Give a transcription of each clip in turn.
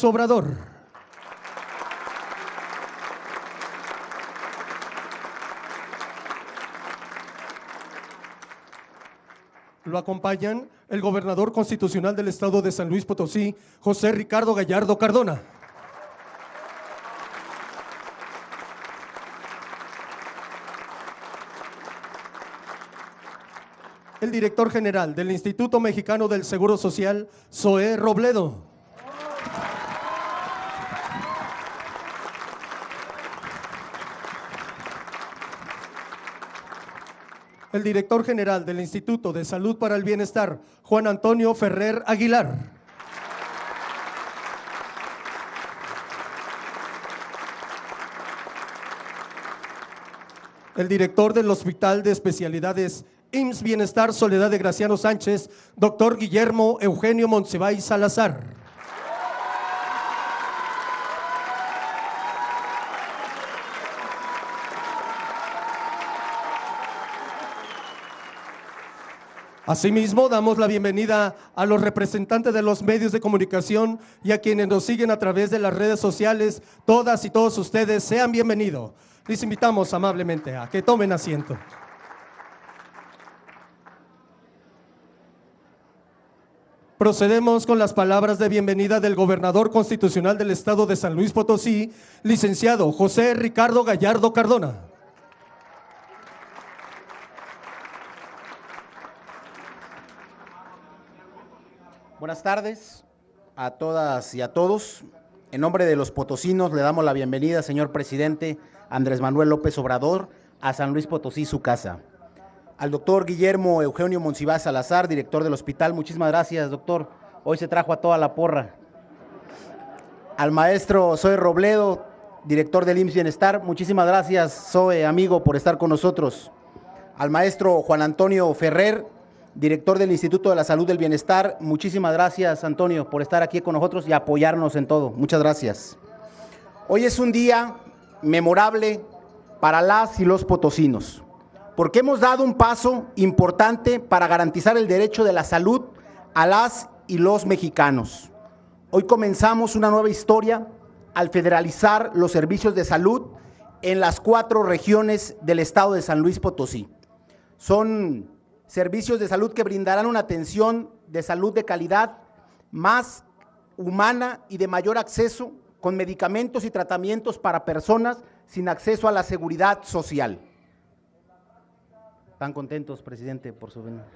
López Obrador. Lo acompañan el gobernador constitucional del estado de San Luis Potosí, José Ricardo Gallardo Cardona. El director general del Instituto Mexicano del Seguro Social, Zoé Robledo. El director general del Instituto de Salud para el Bienestar, Juan Antonio Ferrer Aguilar. El director del Hospital de Especialidades IMSS Bienestar Soledad de Graciano Sánchez, doctor Guillermo Eugenio Monsiváis Salazar. Asimismo, damos la bienvenida a los representantes de los medios de comunicación y a quienes nos siguen a través de las redes sociales. Todas y todos ustedes sean bienvenidos. Les invitamos amablemente a que tomen asiento. Procedemos con las palabras de bienvenida del gobernador constitucional del estado de San Luis Potosí, licenciado José Ricardo Gallardo Cardona. Buenas tardes a todas y a todos. En nombre de los potosinos le damos la bienvenida, señor presidente Andrés Manuel López Obrador, a San Luis Potosí, su casa. Al doctor Guillermo Eugenio Monsiváis Salazar, director del hospital, muchísimas gracias, doctor. Hoy se trajo a toda la porra. Al maestro Zoé Robledo, director del IMSS Bienestar, muchísimas gracias, Zoé, amigo, por estar con nosotros. Al maestro Juan Antonio Ferrer, director del Instituto de la Salud del Bienestar, muchísimas gracias, Antonio, por estar aquí con nosotros y apoyarnos en todo. Muchas gracias. Hoy es un día memorable para las y los potosinos, porque hemos dado un paso importante para garantizar el derecho de la salud a las y los mexicanos. Hoy comenzamos una nueva historia al federalizar los servicios de salud en las 4 regiones del estado de San Luis Potosí. Son servicios de salud que brindarán una atención de salud de calidad, más humana y de mayor acceso, con medicamentos y tratamientos para personas sin acceso a la seguridad social. ¿Están contentos, presidente, por su venida?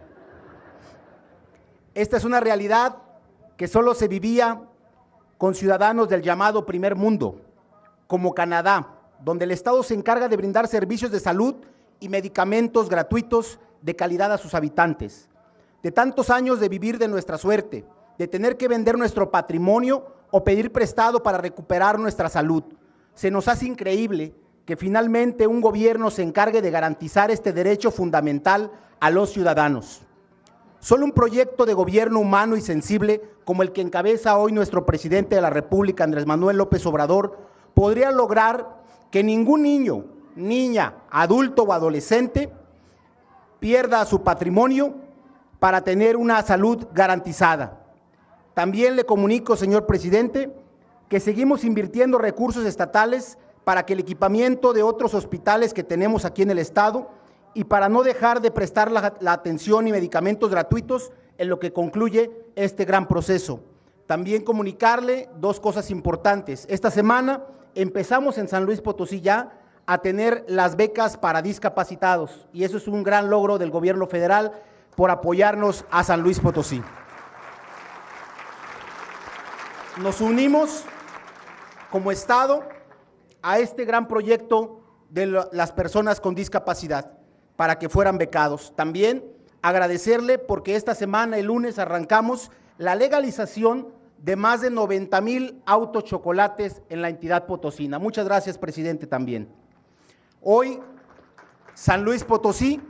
Esta es una realidad que solo se vivía con ciudadanos del llamado primer mundo, como Canadá, donde el Estado se encarga de brindar servicios de salud y medicamentos gratuitos de calidad a sus habitantes. De tantos años de vivir de nuestra suerte, de tener que vender nuestro patrimonio o pedir prestado para recuperar nuestra salud, se nos hace increíble que finalmente un gobierno se encargue de garantizar este derecho fundamental a los ciudadanos. Solo un proyecto de gobierno humano y sensible como el que encabeza hoy nuestro presidente de la República, Andrés Manuel López Obrador, podría lograr que ningún niño, niña, adulto o adolescente pierda su patrimonio para tener una salud garantizada. También le comunico, señor presidente, que seguimos invirtiendo recursos estatales para que el equipamiento de otros hospitales que tenemos aquí en el estado y para no dejar de prestar la atención y medicamentos gratuitos en lo que concluye este gran proceso. También comunicarle 2 cosas importantes. Esta semana empezamos en San Luis Potosí ya a tener las becas para discapacitados y eso es un gran logro del gobierno federal por apoyarnos a San Luis Potosí. Nos unimos como Estado a este gran proyecto de las personas con discapacidad para que fueran becados. También agradecerle porque esta semana, el lunes, arrancamos la legalización de más de 90,000 autos chocolates en la entidad potosina. Muchas gracias, presidente, también. Hoy, San Luis Potosí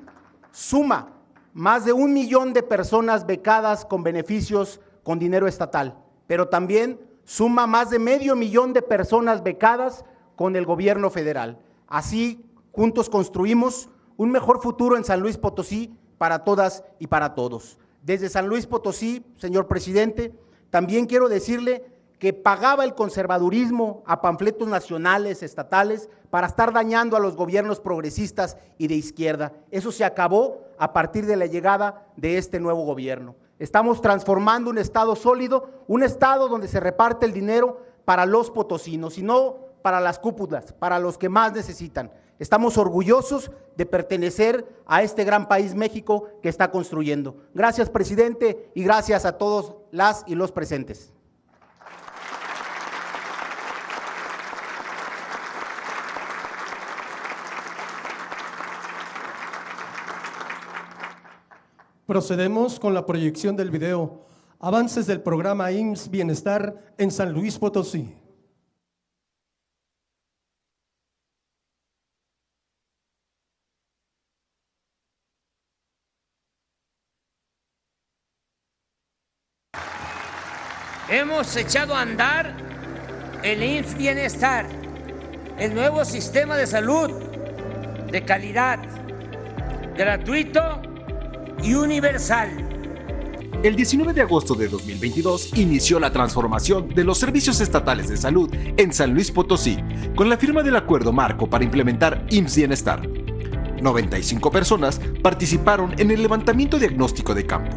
suma más de 1 millón de personas becadas con beneficios con dinero estatal, pero también suma más de 500,000 de personas becadas con el gobierno federal. Así, juntos construimos un mejor futuro en San Luis Potosí para todas y para todos. Desde San Luis Potosí, señor presidente, también quiero decirle que pagaba el conservadurismo a panfletos nacionales, estatales, para estar dañando a los gobiernos progresistas y de izquierda. Eso se acabó a partir de la llegada de este nuevo gobierno. Estamos transformando un estado sólido, un estado donde se reparte el dinero para los potosinos y no para las cúpulas, para los que más necesitan. Estamos orgullosos de pertenecer a este gran país México que está construyendo. Gracias, presidente, y gracias a todos las y los presentes. Procedemos con la proyección del video Avances del programa IMSS Bienestar en San Luis Potosí. Hemos echado a andar el IMSS Bienestar, el nuevo sistema de salud de calidad, gratuito y universal. El 19 de agosto de 2022 inició la transformación de los servicios estatales de salud en San Luis Potosí, con la firma del acuerdo marco para implementar IMSS Bienestar. 95 personas participaron en el levantamiento diagnóstico de campo.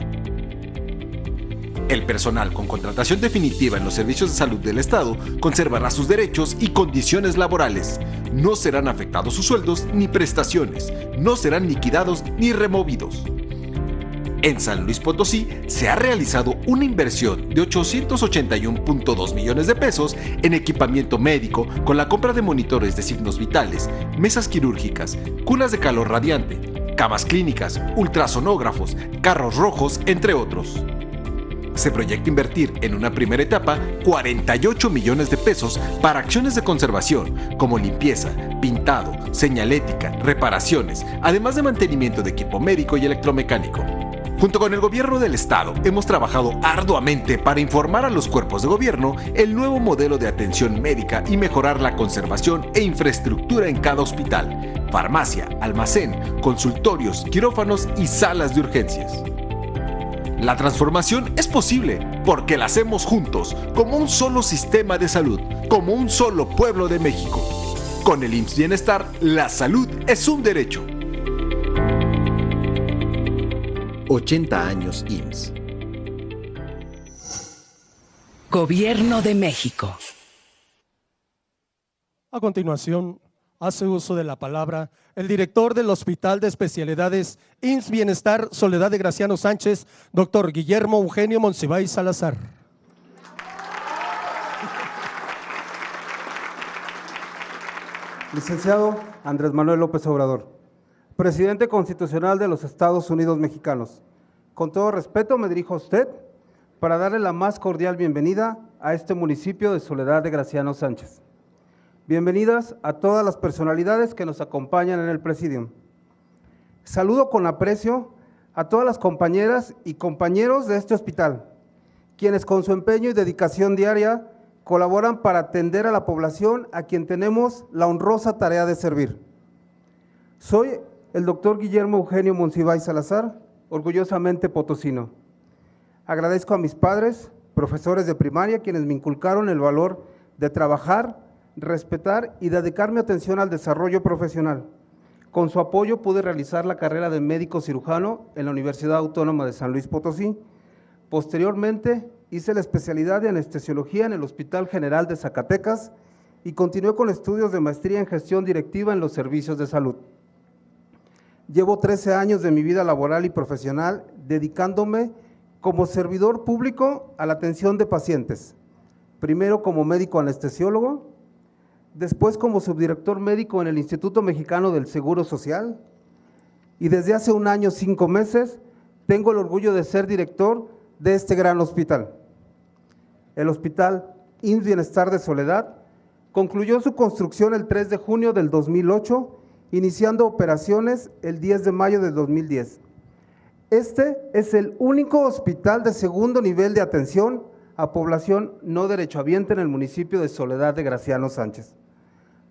El personal con contratación definitiva en los servicios de salud del Estado conservará sus derechos y condiciones laborales. No serán afectados sus sueldos ni prestaciones, no serán liquidados ni removidos. En San Luis Potosí se ha realizado una inversión de 881.2 millones de pesos en equipamiento médico con la compra de monitores de signos vitales, mesas quirúrgicas, cunas de calor radiante, camas clínicas, ultrasonógrafos, carros rojos, entre otros. Se proyecta invertir en una primera etapa 48 millones de pesos para acciones de conservación como limpieza, pintado, señalética, reparaciones, además de mantenimiento de equipo médico y electromecánico. Junto con el gobierno del estado, hemos trabajado arduamente para informar a los cuerpos de gobierno el nuevo modelo de atención médica y mejorar la conservación e infraestructura en cada hospital, farmacia, almacén, consultorios, quirófanos y salas de urgencias. La transformación es posible porque la hacemos juntos, como un solo sistema de salud, como un solo pueblo de México. Con el IMSS Bienestar, la salud es un derecho. 80 años IMSS. Gobierno de México. A continuación, hace uso de la palabra el director del Hospital de Especialidades IMSS Bienestar Soledad de Graciano Sánchez, doctor Guillermo Eugenio Monsiváis Salazar. Licenciado Andrés Manuel López Obrador, presidente constitucional de los Estados Unidos Mexicanos. Con todo respeto me dirijo a usted para darle la más cordial bienvenida a este municipio de Soledad de Graciano Sánchez. Bienvenidas a todas las personalidades que nos acompañan en el Presidium. Saludo con aprecio a todas las compañeras y compañeros de este hospital, quienes con su empeño y dedicación diaria colaboran para atender a la población a quien tenemos la honrosa tarea de servir. Soy el doctor Guillermo Eugenio Monsiváis Salazar, orgullosamente potosino. Agradezco a mis padres, profesores de primaria, quienes me inculcaron el valor de trabajar, respetar y dedicar mi atención al desarrollo profesional. Con su apoyo pude realizar la carrera de médico cirujano en la Universidad Autónoma de San Luis Potosí. Posteriormente hice la especialidad de anestesiología en el Hospital General de Zacatecas y continué con estudios de maestría en gestión directiva en los servicios de salud. Llevo 13 años de mi vida laboral y profesional dedicándome como servidor público a la atención de pacientes, primero como médico anestesiólogo, después como subdirector médico en el Instituto Mexicano del Seguro Social y desde hace 1 año 5 meses tengo el orgullo de ser director de este gran hospital. El Hospital IMSS Bienestar de Soledad concluyó su construcción el 3 de junio del 2008, iniciando operaciones el 10 de mayo del 2010. Este es el único hospital de segundo nivel de atención a población no derechohabiente en el municipio de Soledad de Graciano Sánchez.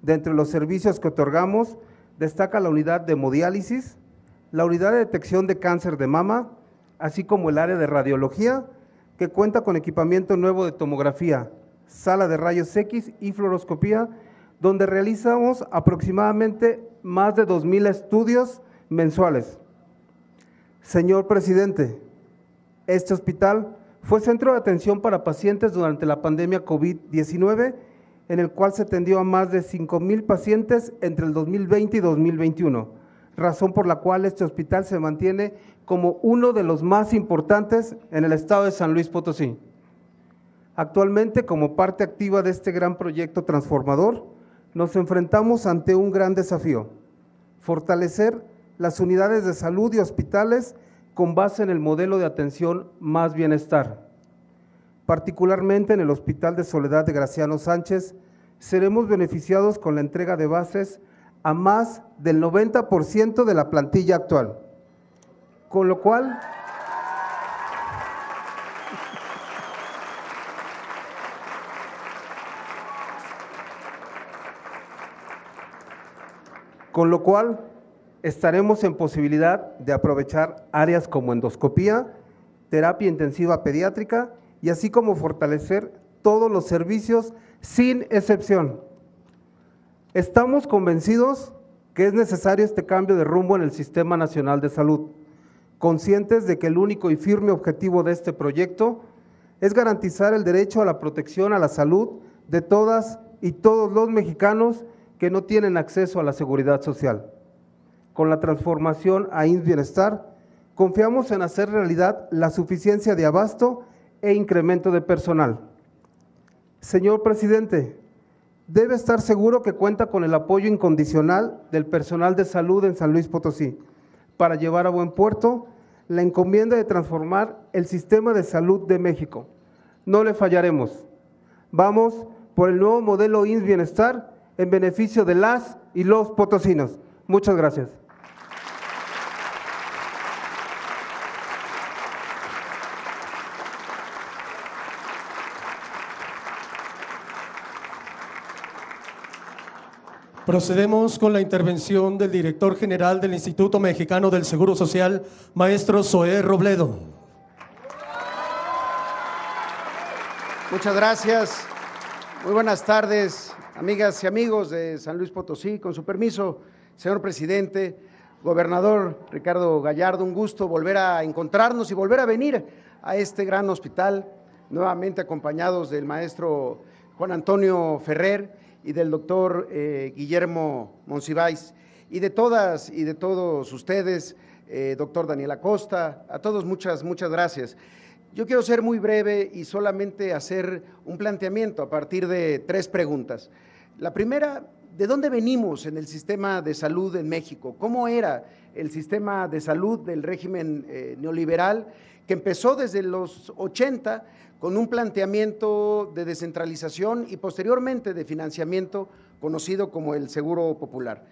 De entre los servicios que otorgamos, destaca la unidad de hemodiálisis, la unidad de detección de cáncer de mama, así como el área de radiología, que cuenta con equipamiento nuevo de tomografía, sala de rayos X y fluoroscopía, donde realizamos aproximadamente más de 2,000 estudios mensuales. Señor presidente, este hospital fue centro de atención para pacientes durante la pandemia COVID-19, en el cual se atendió a más de 5,000 pacientes entre el 2020 y 2021, razón por la cual este hospital se mantiene como uno de los más importantes en el estado de San Luis Potosí. Actualmente, como parte activa de este gran proyecto transformador, nos enfrentamos ante un gran desafío: fortalecer las unidades de salud y hospitales con base en el modelo de atención Más Bienestar. Particularmente en el Hospital de Soledad de Graciano Sánchez, seremos beneficiados con la entrega de bases a más del 90% de la plantilla actual, con lo cual estaremos en posibilidad de aprovechar áreas como endoscopía, terapia intensiva pediátrica y así como fortalecer todos los servicios sin excepción. Estamos convencidos que es necesario este cambio de rumbo en el Sistema Nacional de Salud, conscientes de que el único y firme objetivo de este proyecto es garantizar el derecho a la protección a la salud de todas y todos los mexicanos que no tienen acceso a la seguridad social. Con la transformación a IMSS Bienestar, confiamos en hacer realidad la suficiencia de abasto e incremento de personal. Señor presidente, debe estar seguro que cuenta con el apoyo incondicional del personal de salud en San Luis Potosí para llevar a buen puerto la encomienda de transformar el sistema de salud de México. No le fallaremos. Vamos por el nuevo modelo IMSS Bienestar en beneficio de las y los potosinos. Muchas gracias. Procedemos con la intervención del director general del Instituto Mexicano del Seguro Social, maestro Zoé Robledo. Muchas gracias. Muy buenas tardes, amigas y amigos de San Luis Potosí. Con su permiso, señor presidente, gobernador Ricardo Gallardo, un gusto volver a encontrarnos y volver a venir a este gran hospital, nuevamente acompañados del maestro Juan Antonio Ferrer y del doctor Guillermo Monsiváis, y de todas y de todos ustedes, doctor Daniel Acosta, a todos muchas gracias. Yo quiero ser muy breve y solamente hacer un planteamiento a partir de 3 preguntas. La primera, ¿de dónde venimos en el sistema de salud en México? ¿Cómo era el sistema de salud del régimen neoliberal que empezó desde los 80 con un planteamiento de descentralización y posteriormente de financiamiento conocido como el Seguro Popular?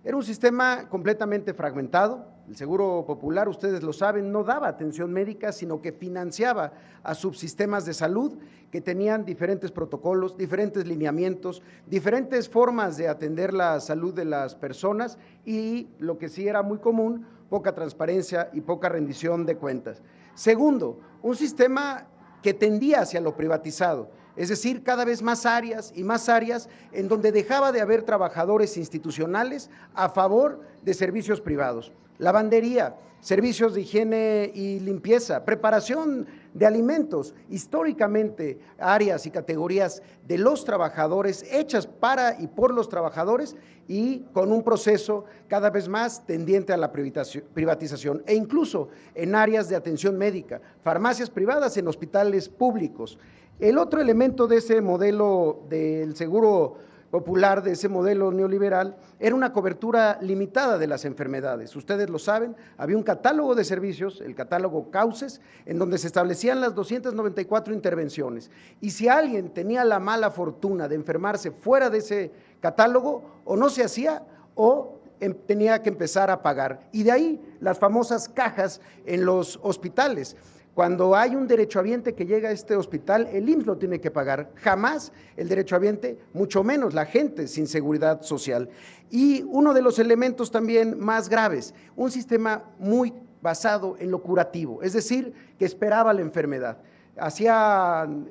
Era un sistema completamente fragmentado. El Seguro Popular, ustedes lo saben, no daba atención médica, sino que financiaba a subsistemas de salud que tenían diferentes protocolos, diferentes lineamientos, diferentes formas de atender la salud de las personas y, lo que sí era muy común, poca transparencia y poca rendición de cuentas. Segundo, un sistema que tendía hacia lo privatizado, es decir, cada vez más áreas y más áreas en donde dejaba de haber trabajadores institucionales a favor de servicios privados. Lavandería, servicios de higiene y limpieza, preparación de alimentos, históricamente áreas y categorías de los trabajadores, hechas para y por los trabajadores y con un proceso cada vez más tendiente a la privatización, e incluso en áreas de atención médica, farmacias privadas en hospitales públicos. El otro elemento de ese modelo del Seguro Popular, de ese modelo neoliberal, era una cobertura limitada de las enfermedades. Ustedes lo saben, había un catálogo de servicios, el catálogo Cauces, en donde se establecían las 294 intervenciones. Y si alguien tenía la mala fortuna de enfermarse fuera de ese catálogo, o no se hacía o tenía que empezar a pagar. Y de ahí las famosas cajas en los hospitales. Cuando hay un derechohabiente que llega a este hospital, el IMSS lo tiene que pagar, jamás el derechohabiente, mucho menos la gente sin seguridad social. Y uno de los elementos también más graves, un sistema muy basado en lo curativo, es decir, que esperaba la enfermedad. hacían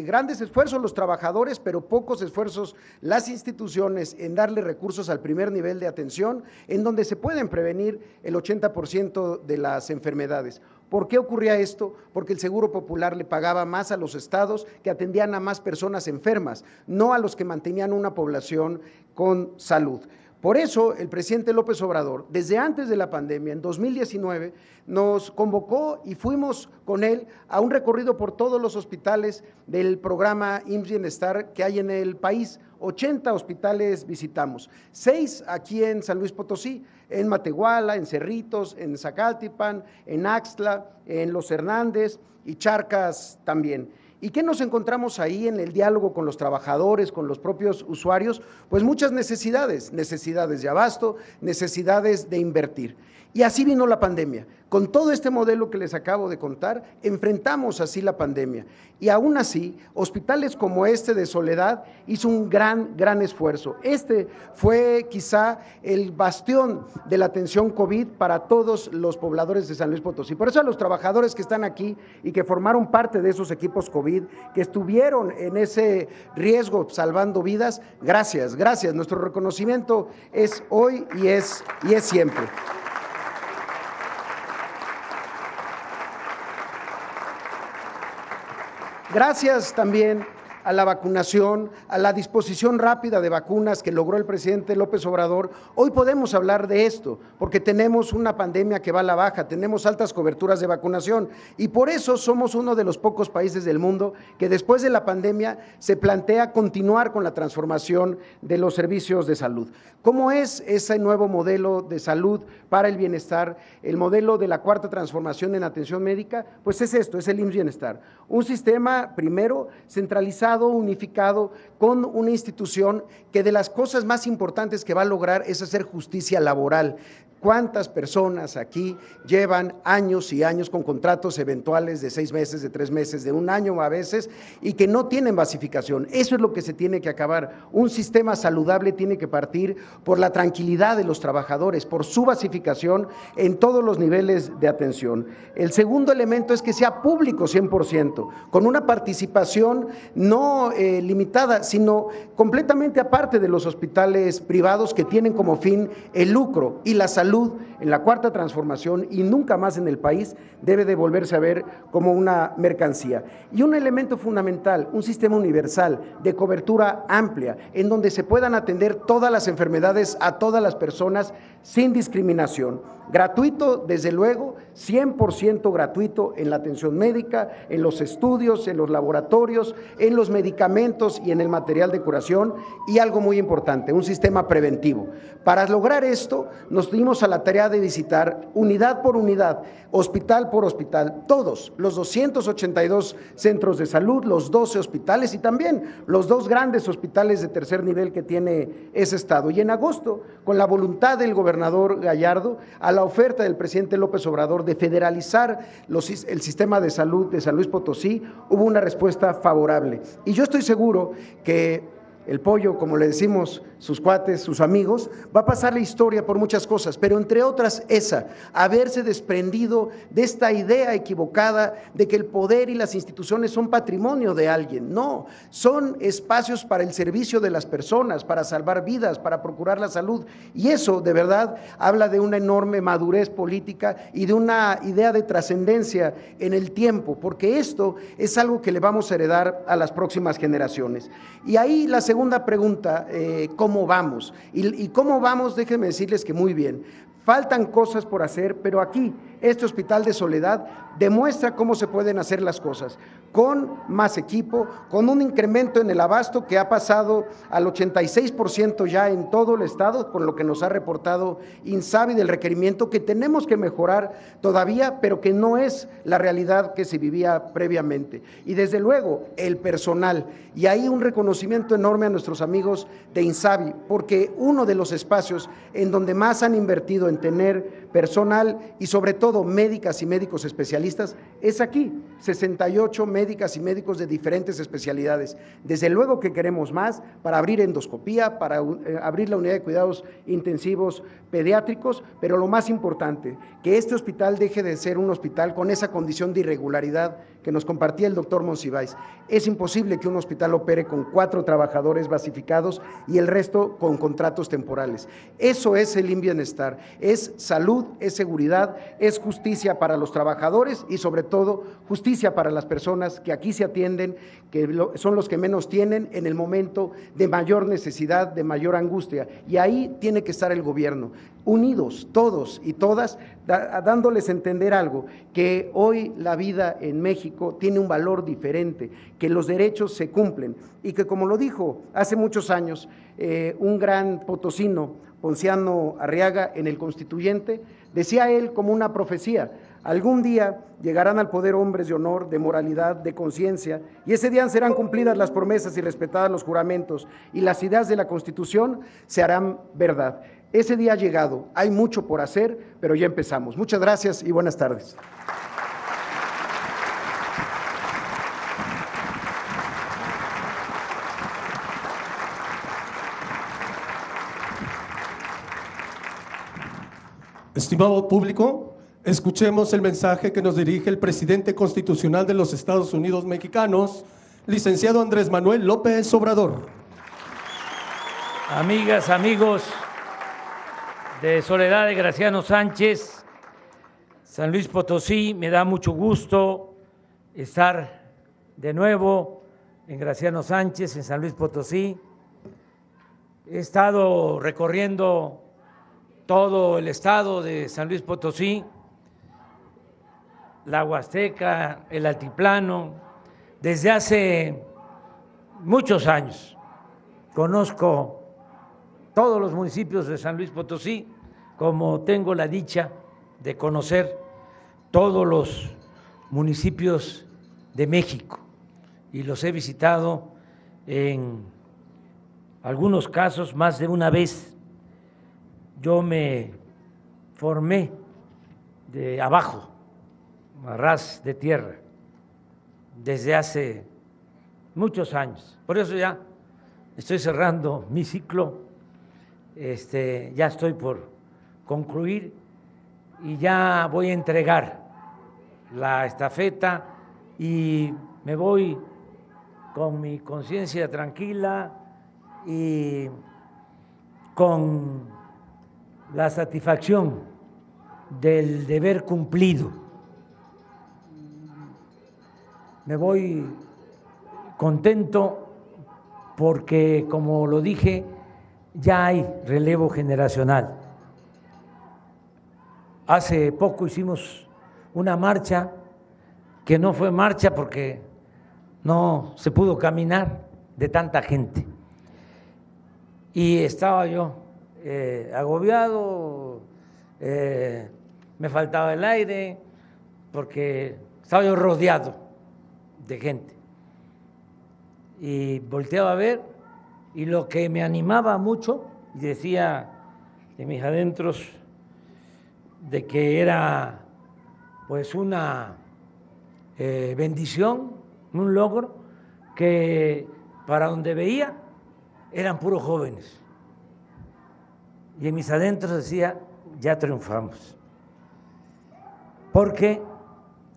grandes esfuerzos los trabajadores, pero pocos esfuerzos las instituciones en darle recursos al primer nivel de atención, en donde se pueden prevenir el 80% de las enfermedades. ¿Por qué ocurría esto? Porque el Seguro Popular le pagaba más a los estados que atendían a más personas enfermas, no a los que mantenían una población con salud. Por eso, el presidente López Obrador, desde antes de la pandemia, en 2019, nos convocó y fuimos con él a un recorrido por todos los hospitales del programa IMSS Bienestar que hay en el país. 80 hospitales visitamos, 6 aquí en San Luis Potosí, en Matehuala, en Cerritos, en Zacaltipan, en Axtla, en Los Hernández y Charcas también. ¿Y qué nos encontramos ahí en el diálogo con los trabajadores, con los propios usuarios? Pues muchas necesidades de abasto, necesidades de invertir. Y así vino la pandemia. Con todo este modelo que les acabo de contar, enfrentamos así la pandemia. Y aún así, hospitales como este de Soledad hizo un gran esfuerzo. Este fue quizá el bastión de la atención COVID para todos los pobladores de San Luis Potosí. Por eso a los trabajadores que están aquí y que formaron parte de esos equipos COVID, que estuvieron en ese riesgo salvando vidas, gracias. Nuestro reconocimiento es hoy y es siempre. Gracias también a la vacunación, a la disposición rápida de vacunas que logró el presidente López Obrador, hoy podemos hablar de esto, porque tenemos una pandemia que va a la baja, tenemos altas coberturas de vacunación y por eso somos uno de los pocos países del mundo que después de la pandemia se plantea continuar con la transformación de los servicios de salud. ¿Cómo es ese nuevo modelo de salud para el bienestar? El modelo de la cuarta transformación en atención médica, pues es esto, es el IMSS Bienestar. Un sistema primero centralizado, unificado, con una institución que de las cosas más importantes que va a lograr es hacer justicia laboral. ¿Cuántas personas aquí llevan años y años con contratos eventuales de 6 meses, de 3 meses, de 1 año a veces y que no tienen basificación? Eso es lo que se tiene que acabar. Un sistema saludable tiene que partir por la tranquilidad de los trabajadores, por su basificación en todos los niveles de atención. El segundo elemento es que sea público 100%, con una participación no limitada, sino completamente aparte de los hospitales privados que tienen como fin el lucro y la salud. En la cuarta transformación y nunca más en el país debe de volverse a ver como una mercancía. Y un elemento fundamental, un sistema universal de cobertura amplia en donde se puedan atender todas las enfermedades a todas las personas sin discriminación. Gratuito, desde luego, 100% gratuito en la atención médica, en los estudios, en los laboratorios, en los medicamentos y en el material de curación y algo muy importante, un sistema preventivo. Para lograr esto, nos dimos a la tarea de visitar unidad por unidad, hospital por hospital, todos los 282 centros de salud, los 12 hospitales y también los 2 grandes hospitales de tercer nivel que tiene ese estado. Y en agosto, con la voluntad del gobernador Gallardo, a la oferta del presidente López Obrador de federalizar el sistema de salud de San Luis Potosí, hubo una respuesta favorable. Y yo estoy seguro que el pollo, como le decimos sus cuates, sus amigos, va a pasar la historia por muchas cosas, pero entre otras esa, haberse desprendido de esta idea equivocada de que el poder y las instituciones son patrimonio de alguien. No, son espacios para el servicio de las personas, para salvar vidas, para procurar la salud, y eso de verdad habla de una enorme madurez política y de una idea de trascendencia en el tiempo, porque esto es algo que le vamos a heredar a las próximas generaciones. Y ahí la segunda pregunta, ¿cómo vamos? Y cómo vamos, déjenme decirles que muy bien. Faltan cosas por hacer, pero aquí, este Hospital de Soledad demuestra cómo se pueden hacer las cosas, con más equipo, con un incremento en el abasto que ha pasado al 86% ya en todo el estado, con lo que nos ha reportado INSABI del requerimiento que tenemos que mejorar todavía, pero que no es la realidad que se vivía previamente. Y desde luego, el personal, y ahí un reconocimiento enorme a nuestros amigos de INSABI, porque uno de los espacios en donde más han invertido en tener personal y sobre todo médicas y médicos especialistas es aquí, 68 médicas y médicos de diferentes especialidades. Desde luego que queremos más para abrir endoscopía, para abrir la unidad de cuidados intensivos pediátricos, pero lo más importante, que este hospital deje de ser un hospital con esa condición de irregularidad que nos compartía el doctor Monsiváis. Es imposible que un hospital opere con 4 trabajadores basificados y el resto con contratos temporales. Eso es el bienestar, es salud, es seguridad, es justicia para los trabajadores y sobre todo justicia para las personas que aquí se atienden, que son los que menos tienen en el momento de mayor necesidad, de mayor angustia. Y ahí tiene que estar el gobierno, unidos todos y todas, dándoles a entender algo, que hoy la vida en México tiene un valor diferente, que los derechos se cumplen y que, como lo dijo hace muchos años un gran potosino, Ponciano Arriaga, en el Constituyente, decía él como una profecía: algún día llegarán al poder hombres de honor, de moralidad, de conciencia, y ese día serán cumplidas las promesas y respetadas los juramentos, y las ideas de la Constitución se harán verdad. Ese día ha llegado, hay mucho por hacer, pero ya empezamos. Muchas gracias y buenas tardes. Estimado público, escuchemos el mensaje que nos dirige el presidente constitucional de los Estados Unidos mexicanos, licenciado Andrés Manuel López Obrador. Amigas, amigos de Soledad de Graciano Sánchez, San Luis Potosí, me da mucho gusto estar de nuevo en Graciano Sánchez, en San Luis Potosí. He estado recorriendo todo el estado de San Luis Potosí, la Huasteca, el Altiplano, desde hace muchos años. Conozco todos los municipios de San Luis Potosí, como tengo la dicha de conocer todos los municipios de México, y los he visitado en algunos casos más de una vez. Yo me formé de abajo, a ras de tierra, desde hace muchos años. Por eso ya estoy cerrando mi ciclo, ya estoy por concluir y ya voy a entregar la estafeta y me voy con mi conciencia tranquila y con la satisfacción del deber cumplido. Me voy contento porque, como lo dije, ya hay relevo generacional. Hace poco hicimos una marcha que no fue marcha porque no se pudo caminar de tanta gente. Y estaba yo agobiado, me faltaba el aire, porque estaba yo rodeado de gente. Y volteaba a ver, y lo que me animaba mucho, y decía de mis adentros, de que era pues una bendición, un logro, que para donde veía eran puros jóvenes. Y en mis adentros decía, ya triunfamos, porque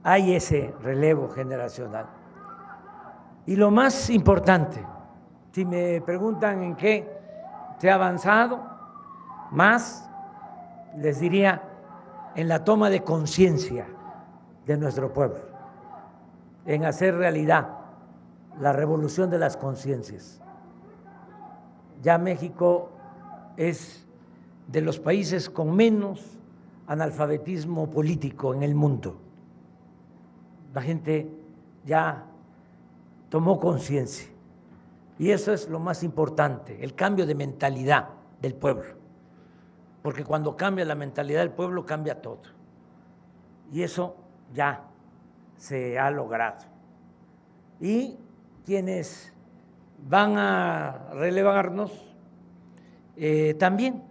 hay ese relevo generacional. Y lo más importante, si me preguntan en qué se ha avanzado más, les diría en la toma de conciencia de nuestro pueblo, en hacer realidad la revolución de las conciencias. Ya México es de los países con menos analfabetismo político en el mundo. La gente ya tomó conciencia y eso es lo más importante, el cambio de mentalidad del pueblo, porque cuando cambia la mentalidad del pueblo cambia todo, y eso ya se ha logrado. Y quienes van a relevarnos también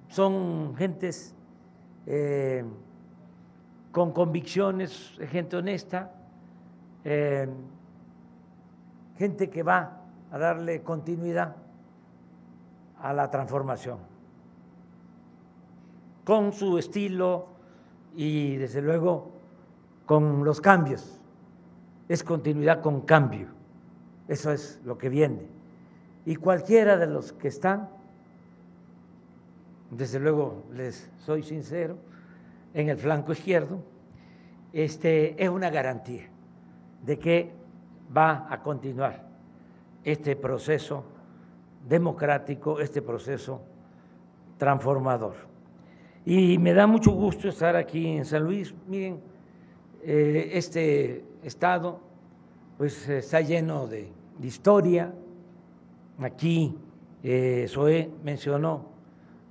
son gentes con convicciones, gente honesta, gente que va a darle continuidad a la transformación, con su estilo y desde luego con los cambios es continuidad con cambio. Eso es lo que viene. Y cualquiera de los que están, desde luego les soy sincero, en el flanco izquierdo, es una garantía de que va a continuar este proceso democrático, este proceso transformador. Y me da mucho gusto estar aquí en San Luis. Miren, este estado pues está lleno de historia. Aquí Zoé mencionó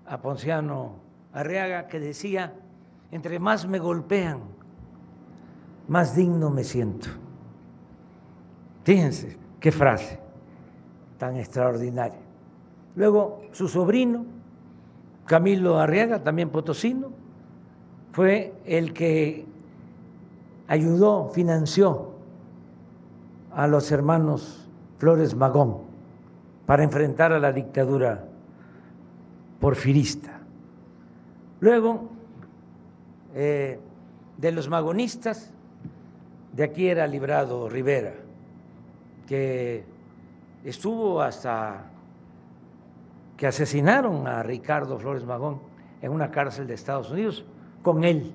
a Ponciano Arriaga, que decía: entre más me golpean, más digno me siento. Fíjense qué frase tan extraordinaria. Luego su sobrino, Camilo Arriaga, también potosino, fue el que ayudó, financió a los hermanos Flores Magón para enfrentar a la dictadura porfirista. Luego, de los magonistas, de aquí era Librado Rivera, que estuvo hasta que asesinaron a Ricardo Flores Magón en una cárcel de Estados Unidos con él,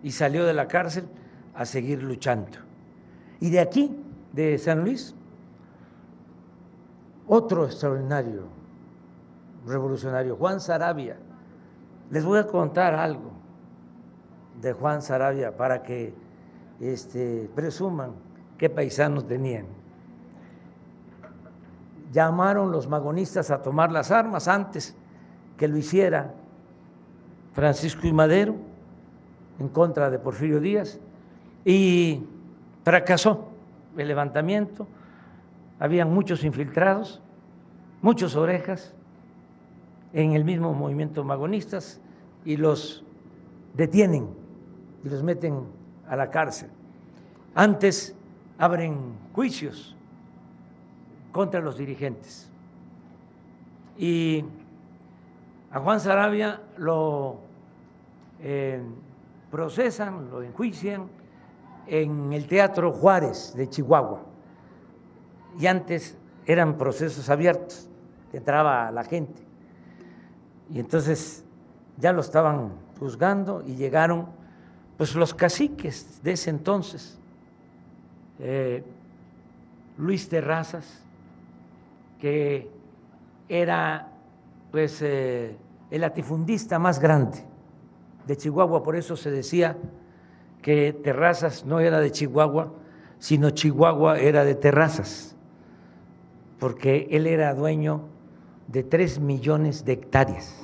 y salió de la cárcel a seguir luchando. Y de aquí, de San Luis, otro extraordinario revolucionario, Juan Saravia. Les voy a contar algo de Juan Saravia para que presuman qué paisanos tenían. Llamaron los magonistas a tomar las armas antes que lo hiciera Francisco I. Madero en contra de Porfirio Díaz, y fracasó el levantamiento. Habían muchos infiltrados, muchas orejas en el mismo movimiento magonistas, y los detienen y los meten a la cárcel. Antes abren juicios contra los dirigentes, y a Juan Saravia lo procesan, lo enjuician en el Teatro Juárez de Chihuahua, y antes eran procesos abiertos, que entraba la gente, y entonces ya lo estaban juzgando, y llegaron pues los caciques de ese entonces, Luis Terrazas, que era pues el latifundista más grande de Chihuahua. Por eso se decía que Terrazas no era de Chihuahua, sino Chihuahua era de Terrazas, porque él era dueño de 3 millones de hectáreas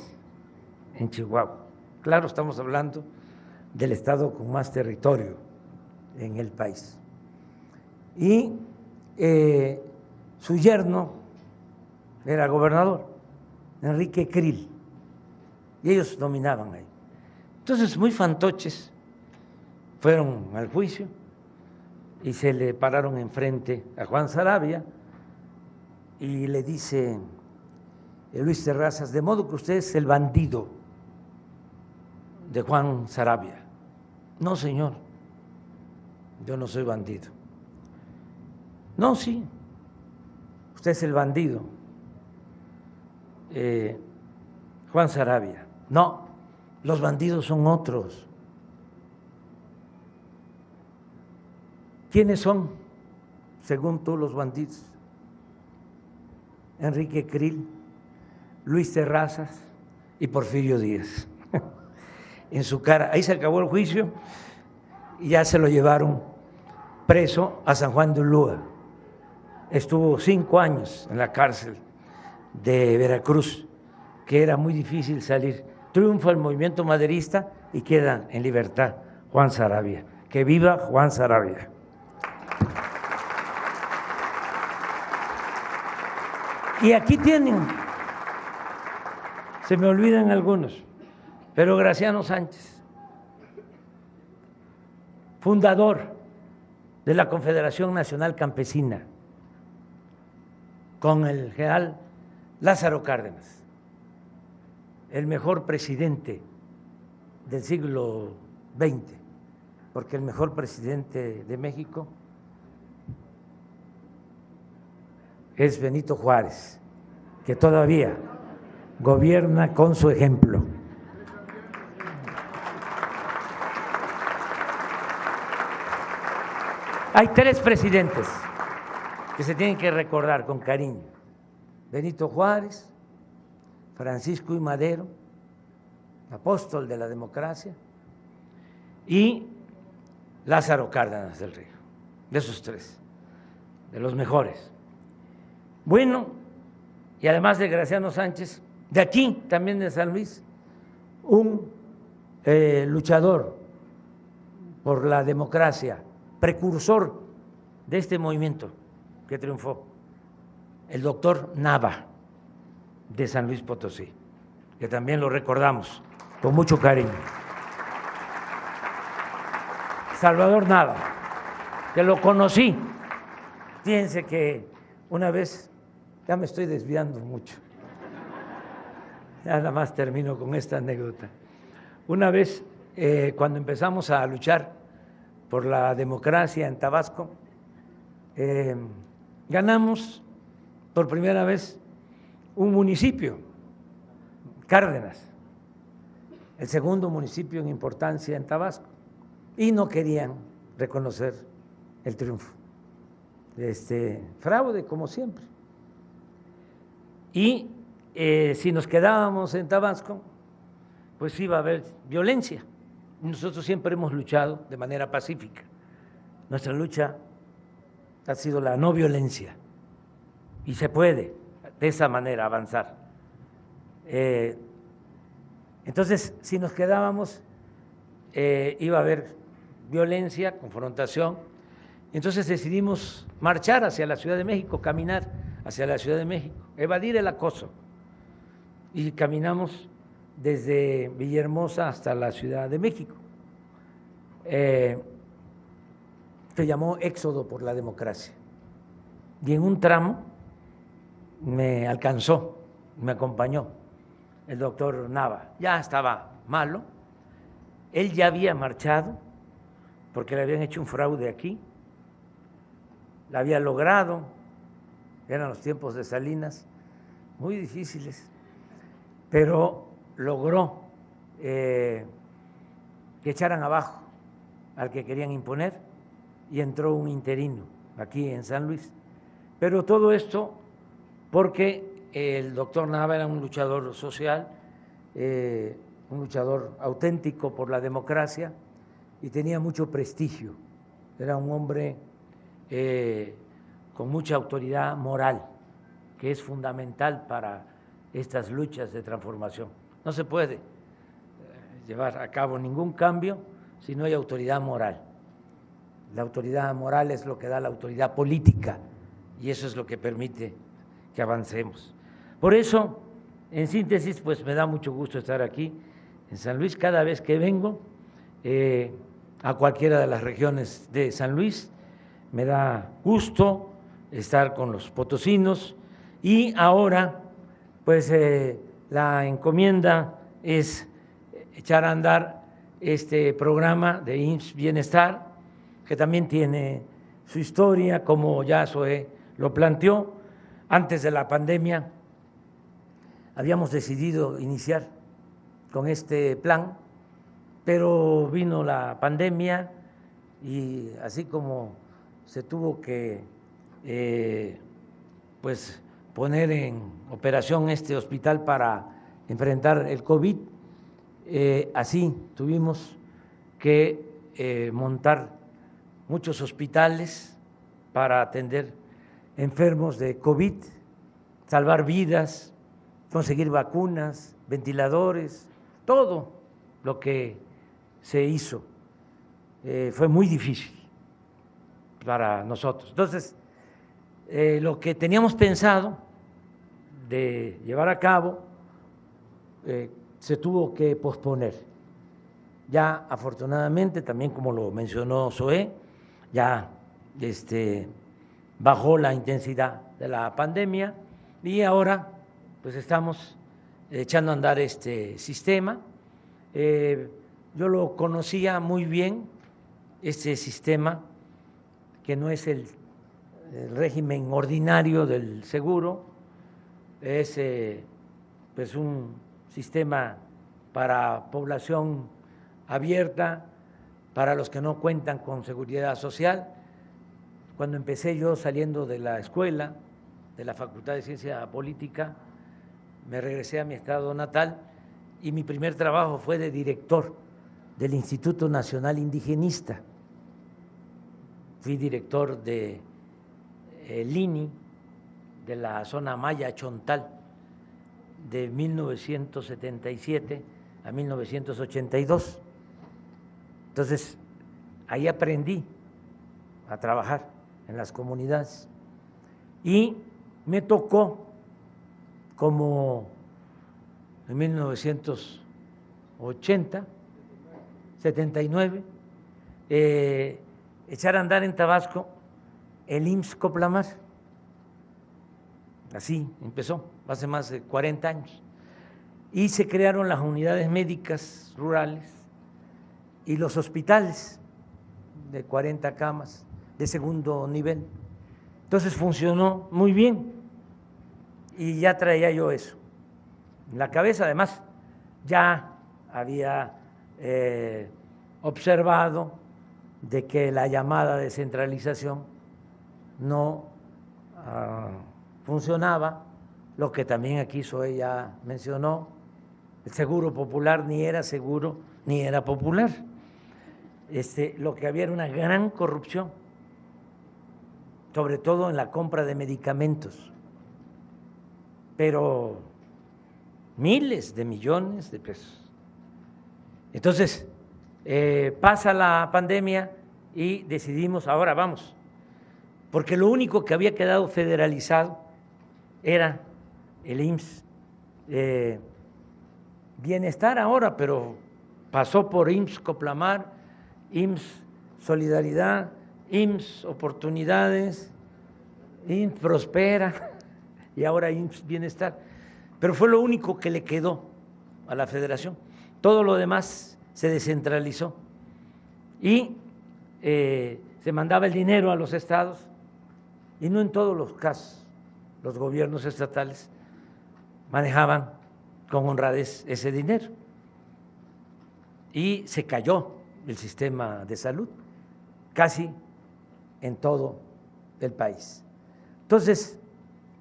en Chihuahua. Claro, estamos hablando del estado con más territorio en el país. Y su yerno era gobernador, Enrique Krill, y ellos dominaban ahí. Entonces, muy fantoches, fueron al juicio y se le pararon enfrente a Juan Saravia, y le dice Luis Terrazas: de modo que usted es el bandido de Juan Saravia. No, señor, yo no soy bandido. No, sí, usted es el bandido, Juan Saravia. No, los bandidos son otros. ¿Quiénes son, según tú, los bandidos? Enrique Krill, Luis Terrazas y Porfirio Díaz. En su cara, ahí se acabó el juicio y ya se lo llevaron preso a San Juan de Ulúa. Estuvo 5 años en la cárcel de Veracruz, que era muy difícil salir. Triunfa el movimiento maderista y queda en libertad Juan Saravia. ¡Que viva Juan Saravia! Y aquí tienen, se me olvidan algunos, pero Graciano Sánchez, fundador de la Confederación Nacional Campesina, con el general Lázaro Cárdenas, el mejor presidente del siglo XX, porque el mejor presidente de México es Benito Juárez, que todavía gobierna con su ejemplo. Hay 3 presidentes que se tienen que recordar con cariño: Benito Juárez, Francisco I. Madero, apóstol de la democracia, y Lázaro Cárdenas del Río. De esos 3, de los mejores. Bueno, y además de Graciano Sánchez, de aquí también de San Luis, un luchador por la democracia, precursor de este movimiento que triunfó, el doctor Nava, de San Luis Potosí, que también lo recordamos con mucho cariño. Salvador Nava, que lo conocí. Fíjense que una vez, ya me estoy desviando mucho, ya nada más termino con esta anécdota. Una vez, cuando empezamos a luchar por la democracia en Tabasco, ganamos por primera vez un municipio, Cárdenas, el segundo municipio en importancia en Tabasco, y no querían reconocer el triunfo. Fraude, como siempre. Y si nos quedábamos en Tabasco, pues iba a haber violencia. Nosotros siempre hemos luchado de manera pacífica. Nuestra lucha ha sido la no violencia, y se puede de esa manera avanzar. Entonces, si nos quedábamos, iba a haber violencia, confrontación. Entonces decidimos marchar hacia la Ciudad de México, caminar hacia la Ciudad de México, evadir el acoso. Y caminamos desde Villahermosa hasta la Ciudad de México. Se llamó Éxodo por la Democracia. Y en un tramo me alcanzó, me acompañó el doctor Nava. Ya estaba malo, él ya había marchado porque le habían hecho un fraude aquí, la había logrado, eran los tiempos de Salinas, muy difíciles, pero logró que echaran abajo al que querían imponer y entró un interino aquí en San Luis. Pero todo esto porque el doctor Nava era un luchador social, un luchador auténtico por la democracia y tenía mucho prestigio. Era un hombre con mucha autoridad moral, que es fundamental para estas luchas de transformación. No se puede llevar a cabo ningún cambio si no hay autoridad moral. La autoridad moral es lo que da la autoridad política y eso es lo que permite que avancemos. Por eso, en síntesis, pues me da mucho gusto estar aquí en San Luis. Cada vez que vengo a cualquiera de las regiones de San Luis, me da gusto estar con los potosinos y ahora, pues la encomienda es echar a andar este programa de IMSS Bienestar, que también tiene su historia, como ya Zoé lo planteó. Antes de la pandemia habíamos decidido iniciar con este plan, pero vino la pandemia y así como se tuvo que pues poner en operación este hospital para enfrentar el COVID, así tuvimos que montar muchos hospitales para atender enfermos de COVID, salvar vidas, conseguir vacunas, ventiladores, todo lo que se hizo. Fue muy difícil para nosotros. Entonces, lo que teníamos pensado de llevar a cabo se tuvo que posponer. Ya afortunadamente, también como lo mencionó Zoé, ya bajó la intensidad de la pandemia y ahora pues estamos echando a andar este sistema. Yo lo conocía muy bien, este sistema, que no es el el régimen ordinario del seguro, es pues un sistema para población abierta, para los que no cuentan con seguridad social. Cuando empecé yo saliendo de la escuela, de la Facultad de Ciencia Política, me regresé a mi estado natal y mi primer trabajo fue de director del Instituto Nacional Indigenista. Fui director de INI, de la zona Maya Chontal, de 1977 a 1982. Entonces, ahí aprendí a trabajar en las comunidades y me tocó, como en 1980, 79, echar a andar en Tabasco el IMSS Coplamar. Así empezó, hace más de 40 años. Y se crearon las unidades médicas rurales y los hospitales de 40 camas de segundo nivel. Entonces funcionó muy bien y ya traía yo eso en la cabeza. Además, ya había observado de que la llamada descentralización no funcionaba, lo que también aquí Zoe ya mencionó. El seguro popular ni era seguro ni era popular. Lo que había era una gran corrupción, sobre todo en la compra de medicamentos, pero miles de millones de pesos. Entonces, pasa la pandemia y decidimos, ahora vamos, porque lo único que había quedado federalizado era el IMSS Bienestar ahora, pero pasó por IMSS Coplamar, IMSS Solidaridad, IMSS Oportunidades, IMSS Prospera y ahora IMSS Bienestar. Pero fue lo único que le quedó a la federación. Todo lo demás se descentralizó y se mandaba el dinero a los estados, y no en todos los casos los gobiernos estatales manejaban con honradez ese dinero y se cayó el sistema de salud casi en todo el país. Entonces,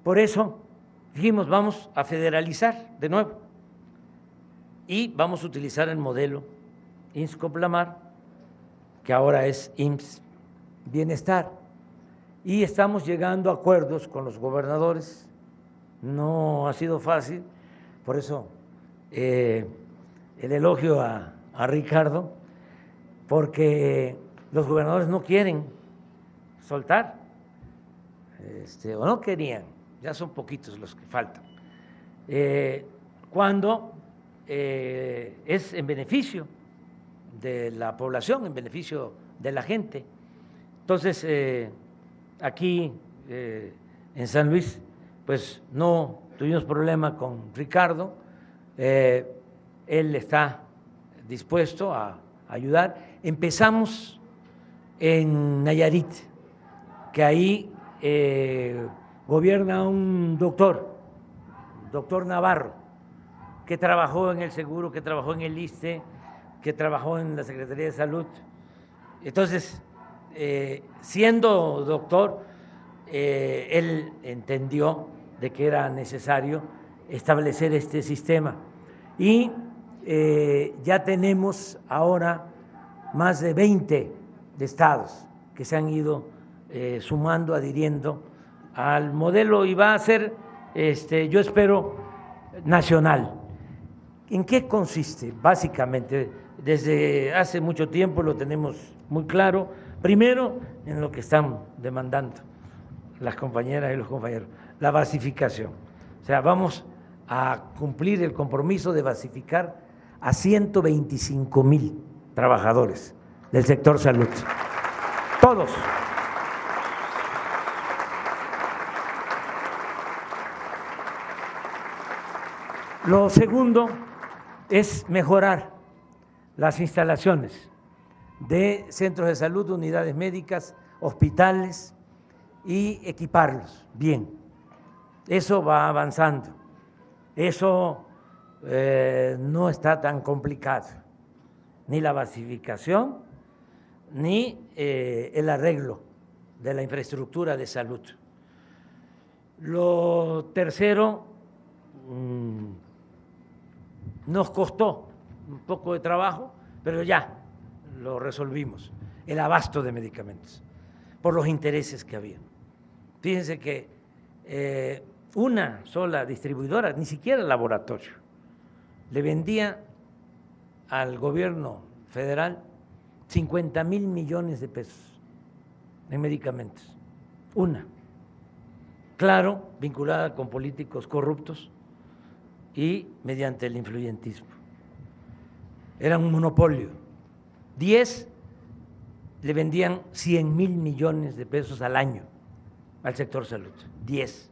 por eso dijimos, vamos a federalizar de nuevo y vamos a utilizar el modelo IMSS Coplamar, que ahora es IMSS Bienestar, y estamos llegando a acuerdos con los gobernadores. No ha sido fácil, por eso el elogio a Ricardo, porque los gobernadores no quieren soltar, o no querían, ya son poquitos los que faltan, cuando es en beneficio de la población, en beneficio de la gente. Entonces, aquí en San Luis, pues no tuvimos problema con Ricardo, él está dispuesto a ayudar. Empezamos en Nayarit, que ahí gobierna un doctor Navarro, que trabajó en el seguro, que trabajó en el ISSSTE, que trabajó en la Secretaría de Salud. Entonces, siendo doctor, él entendió de que era necesario establecer este sistema y ya tenemos ahora más de 20 estados que se han ido sumando, adhiriendo al modelo, y va a ser, yo espero, nacional. ¿En qué consiste? Básicamente, desde hace mucho tiempo lo tenemos muy claro. Primero, en lo que están demandando las compañeras y los compañeros, la basificación. O sea, vamos a cumplir el compromiso de basificar a 125,000 trabajadores del sector salud. Todos. Lo segundo es mejorar las instalaciones de centros de salud, unidades médicas, hospitales, y equiparlos bien. Eso va avanzando. Eso no está tan complicado, ni la basificación, ni el arreglo de la infraestructura de salud. Lo tercero, nos costó un poco de trabajo, pero ya lo resolvimos, el abasto de medicamentos, por los intereses que había. Fíjense que una sola distribuidora, ni siquiera el laboratorio, le vendía al gobierno federal 50,000 millones de pesos en medicamentos. Una. Claro, vinculada con políticos corruptos y mediante el influyentismo. Era un monopolio. 10 le vendían 100,000 millones de pesos al año al sector salud. 10.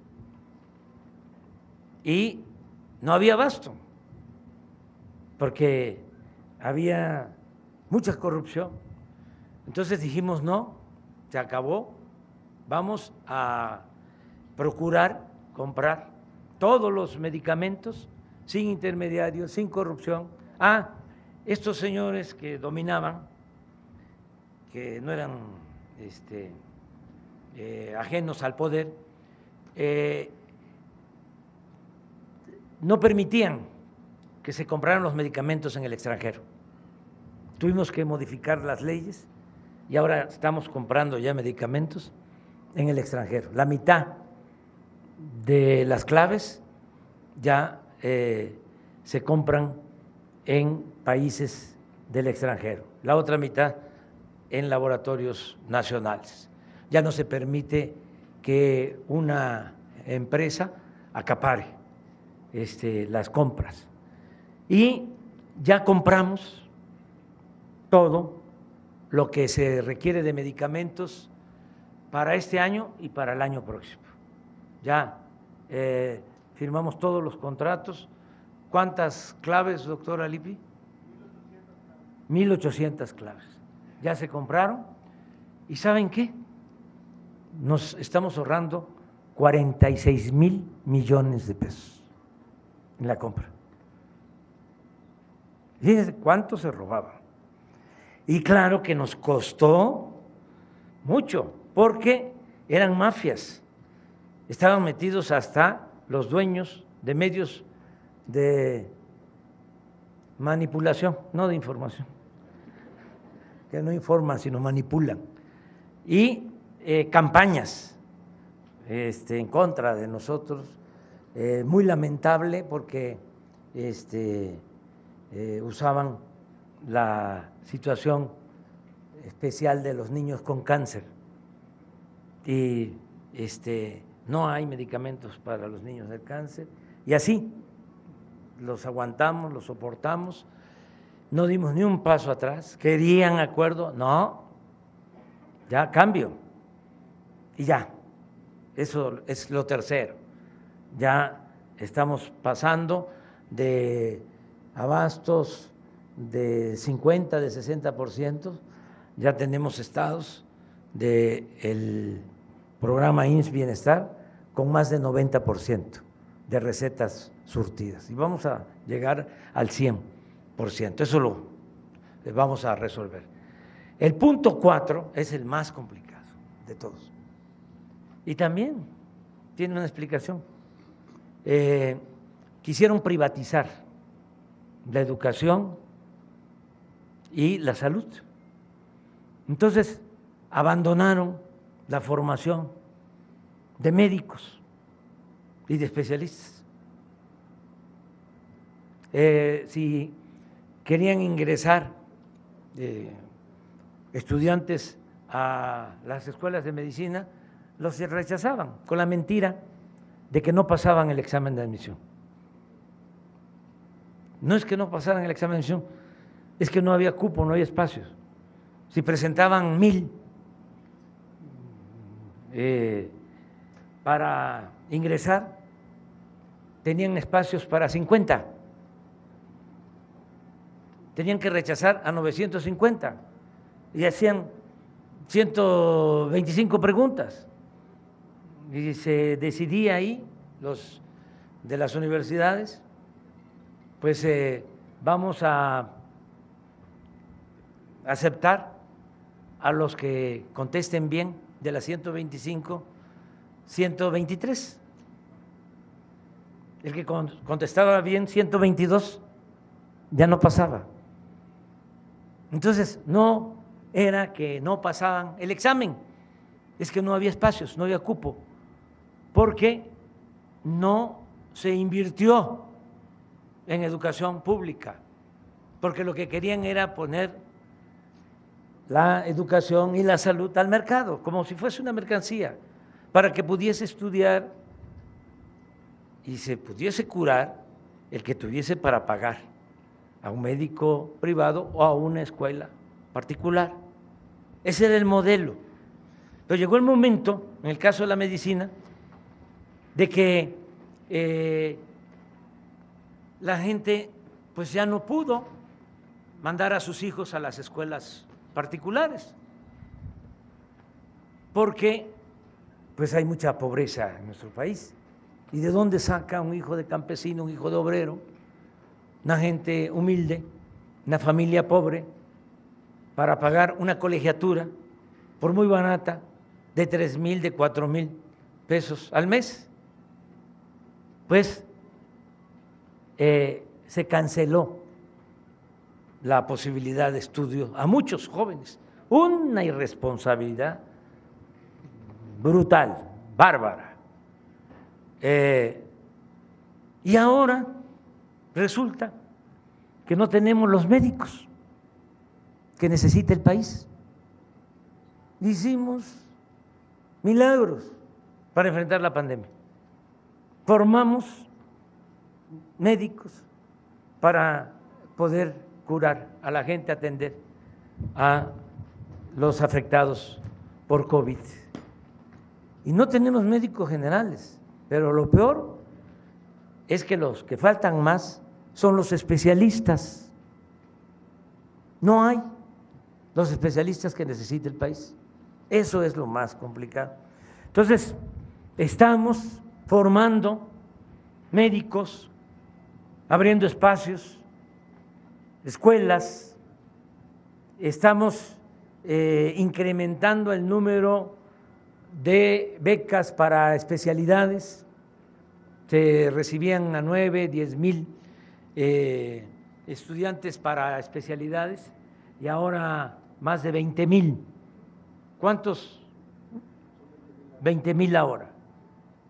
Y no había abasto, porque había mucha corrupción. Entonces dijimos, no, se acabó, vamos a procurar comprar todos los medicamentos sin intermediarios, sin corrupción. Estos señores que dominaban, que no eran ajenos al poder, no permitían que se compraran los medicamentos en el extranjero. Tuvimos que modificar las leyes y ahora estamos comprando ya medicamentos en el extranjero. La mitad de las claves ya se compran en países del extranjero, la otra mitad en laboratorios nacionales. Ya no se permite que una empresa acapare las compras. Y ya compramos todo lo que se requiere de medicamentos para este año y para el año próximo. Ya firmamos todos los contratos. ¿Cuántas claves, doctora Lippi? 1,800 claves. Ya se compraron. ¿Y saben qué? Nos estamos ahorrando 46,000 millones de pesos en la compra. Fíjense cuánto se robaba. Y claro que nos costó mucho, porque eran mafias. Estaban metidos hasta los dueños de medios de manipulación, no de información, que no informan, sino manipulan. Y campañas en contra de nosotros, muy lamentable, porque usaban la situación especial de los niños con cáncer y no hay medicamentos para los niños del cáncer, y así los aguantamos, los soportamos, no dimos ni un paso atrás. Querían acuerdo, no, ya cambio, y ya, eso es lo tercero. Ya estamos pasando de abastos de 50, de 60%, ya tenemos estados del programa IMSS Bienestar con más de 90% de recetas surtidas, y vamos a llegar al 100%, eso lo vamos a resolver. El punto 4 es el más complicado de todos, y también tiene una explicación. Quisieron privatizar la educación y la salud. Entonces, abandonaron la formación de médicos y de especialistas. Si querían ingresar estudiantes a las escuelas de medicina, los rechazaban con la mentira de que no pasaban el examen de admisión. No es que no pasaran el examen de admisión, es que no había cupo, no había espacios. Si presentaban 1,000 para ingresar, tenían espacios para 50. Tenían que rechazar a 950 y hacían 125 preguntas. y se decidía ahí, los de las universidades, pues vamos a aceptar a los que contesten bien de las 125, 123. El que contestaba bien 122 ya no pasaba. Entonces, no era que no pasaban el examen, es que no había espacios, no había cupo, porque no se invirtió en educación pública, porque lo que querían era poner la educación y la salud al mercado, como si fuese una mercancía, para que pudiese estudiar y se pudiese curar el que tuviese para pagar a un médico privado o a una escuela particular. Ese era el modelo. Pero llegó el momento, en el caso de la medicina, de que la gente pues ya no pudo mandar a sus hijos a las escuelas particulares, porque pues hay mucha pobreza en nuestro país. ¿Y de dónde saca un hijo de campesino, un hijo de obrero, una gente humilde, una familia pobre, para pagar una colegiatura, por muy barata, de 3,000, de 4,000 pesos al mes? Pues se canceló la posibilidad de estudio a muchos jóvenes. Una irresponsabilidad brutal, bárbara. Y ahora resulta que no tenemos los médicos que necesita el país. Hicimos milagros para enfrentar la pandemia. Formamos médicos para poder curar a la gente, atender a los afectados por COVID. Y no tenemos médicos generales, pero lo peor es que los que faltan más son los especialistas. No hay los especialistas que necesita el país. Eso es lo más complicado. Entonces, estamos formando médicos, abriendo espacios, escuelas, estamos incrementando el número de becas para especialidades. Se recibían a 9, 10,000 estudiantes para especialidades y ahora más de 20,000. ¿Cuántos? 20,000 ahora,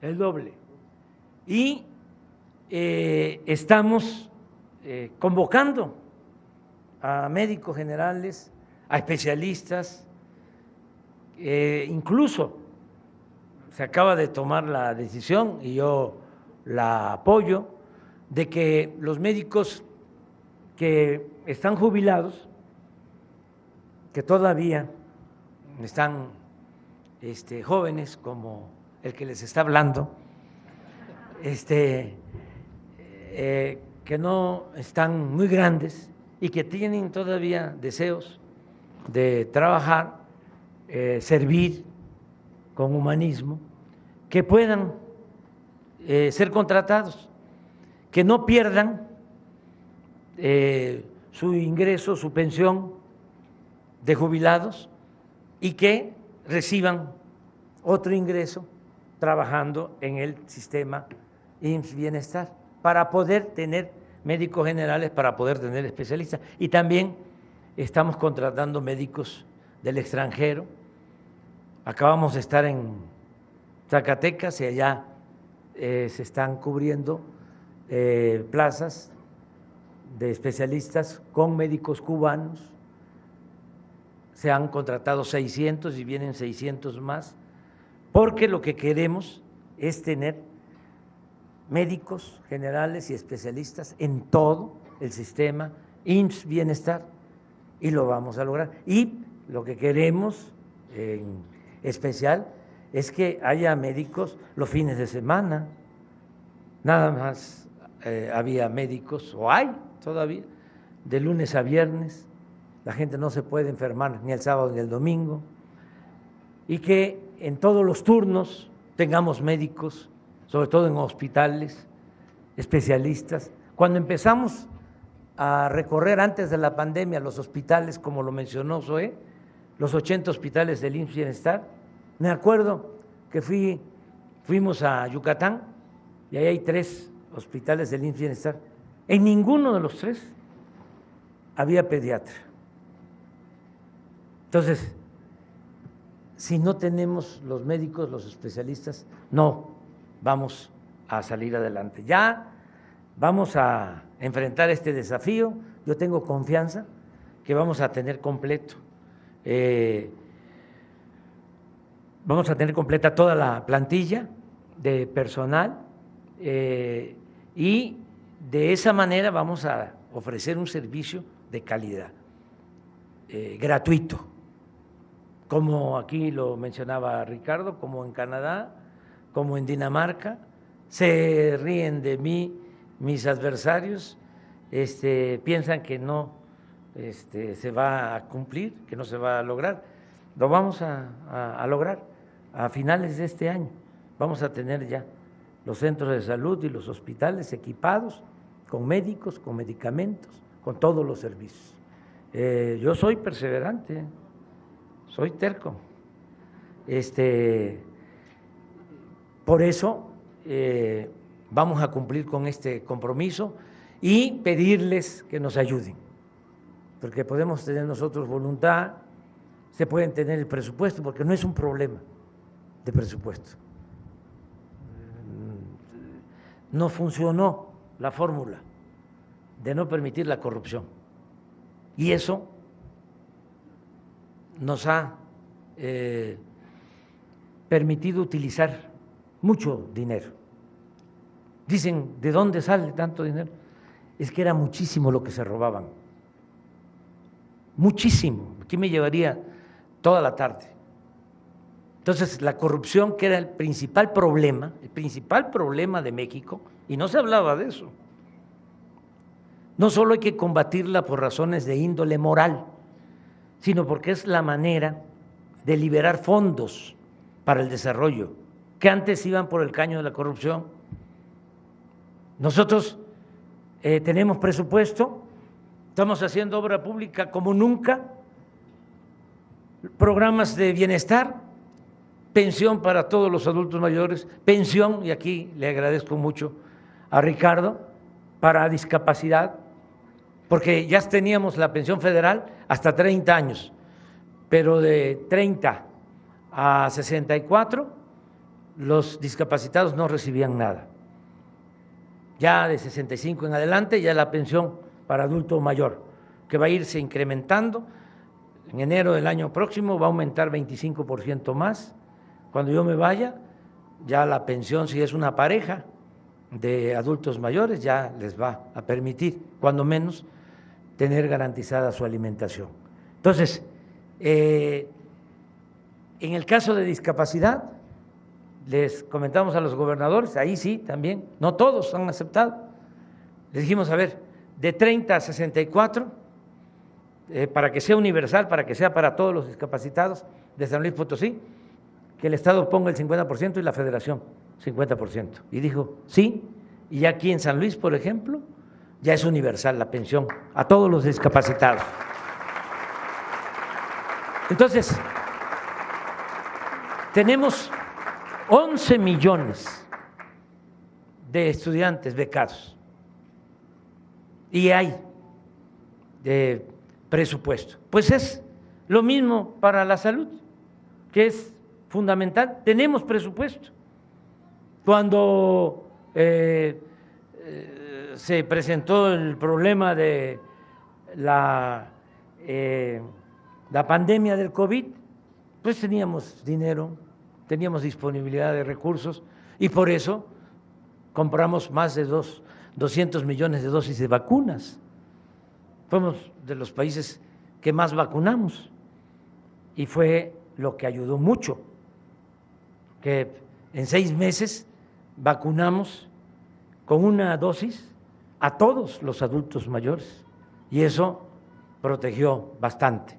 el doble. Y estamos convocando a médicos generales, a especialistas, incluso se acaba de tomar la decisión, y yo la apoyo, de que los médicos que están jubilados, que todavía están jóvenes, como el que les está hablando, que no están muy grandes y que tienen todavía deseos de trabajar, servir con humanismo, que puedan ser contratados, que no pierdan su ingreso, su pensión de jubilados, y que reciban otro ingreso trabajando en el sistema IMSS Bienestar, para poder tener médicos generales, para poder tener especialistas. Y también estamos contratando médicos del extranjero. Acabamos de estar en Zacatecas y allá se están cubriendo plazas de especialistas con médicos cubanos. Se han contratado 600 y vienen 600 más, porque lo que queremos es tener médicos generales y especialistas en todo el sistema IMSS Bienestar, y lo vamos a lograr. Y lo que queremos en especial es que haya médicos los fines de semana. Nada más había médicos, o hay todavía, de lunes a viernes. La gente no se puede enfermar ni el sábado ni el domingo, y que en todos los turnos tengamos médicos, sobre todo en hospitales, especialistas. Cuando empezamos a recorrer antes de la pandemia los hospitales, como lo mencionó Zoé, los 80 hospitales del IMSS Bienestar, me acuerdo que fuimos a Yucatán y ahí hay 3 hospitales del IMSS Bienestar. En ninguno de los 3 había pediatra. Entonces, si no tenemos los médicos, los especialistas, no vamos a salir adelante. Ya vamos a enfrentar este desafío. Yo tengo confianza que vamos a tener completo. Vamos a tener completa toda la plantilla de personal y de esa manera vamos a ofrecer un servicio de calidad, gratuito, como aquí lo mencionaba Ricardo, como en Canadá, como en Dinamarca. Se ríen de mí mis adversarios, piensan que no se va a cumplir, que no se va a lograr. Lo vamos a lograr a finales de este año. Vamos a tener ya los centros de salud y los hospitales equipados con médicos, con medicamentos, con todos los servicios. Yo soy perseverante, soy terco. Por eso vamos a cumplir con este compromiso y pedirles que nos ayuden, porque podemos tener nosotros voluntad, se pueden tener el presupuesto, porque no es un problema de presupuesto. No funcionó la fórmula de no permitir la corrupción y eso nos ha permitido utilizar mucho dinero. Dicen, ¿de dónde sale tanto dinero? Es que era muchísimo lo que se robaban, muchísimo. Aquí me llevaría toda la tarde. Entonces, la corrupción, que era el principal problema de México, y no se hablaba de eso. No solo hay que combatirla por razones de índole moral, sino porque es la manera de liberar fondos para el desarrollo, que antes iban por el caño de la corrupción. Nosotros tenemos presupuesto, estamos haciendo obra pública como nunca, programas de bienestar, pensión para todos los adultos mayores, pensión, y aquí le agradezco mucho a Ricardo, para discapacidad, porque ya teníamos la pensión federal hasta 30 años, pero de 30 a 64 los discapacitados no recibían nada. Ya de 65 en adelante, ya la pensión para adulto mayor, que va a irse incrementando. En enero del año próximo va a aumentar 25% más. Cuando yo me vaya, ya la pensión, si es una pareja de adultos mayores, ya les va a permitir, cuando menos, tener garantizada su alimentación. Entonces, en el caso de discapacidad, les comentamos a los gobernadores, ahí sí también, no todos han aceptado. Les dijimos, a ver, de 30 a 64, para que sea universal, para que sea para todos los discapacitados de San Luis Potosí, que el Estado ponga el 50% y la Federación 50%. Y dijo, sí, y ya aquí en San Luis, por ejemplo, ya es universal la pensión a todos los discapacitados. Entonces, tenemos 11 millones de estudiantes becados y hay presupuesto. Pues es lo mismo para la salud, que es fundamental. Tenemos presupuesto. Cuando se presentó el problema de la pandemia del COVID, pues teníamos dinero, teníamos disponibilidad de recursos y por eso compramos más de 200 millones de dosis de vacunas. Fuimos de los países que más vacunamos y fue lo que ayudó mucho, que en 6 meses vacunamos con una dosis a todos los adultos mayores y eso protegió bastante.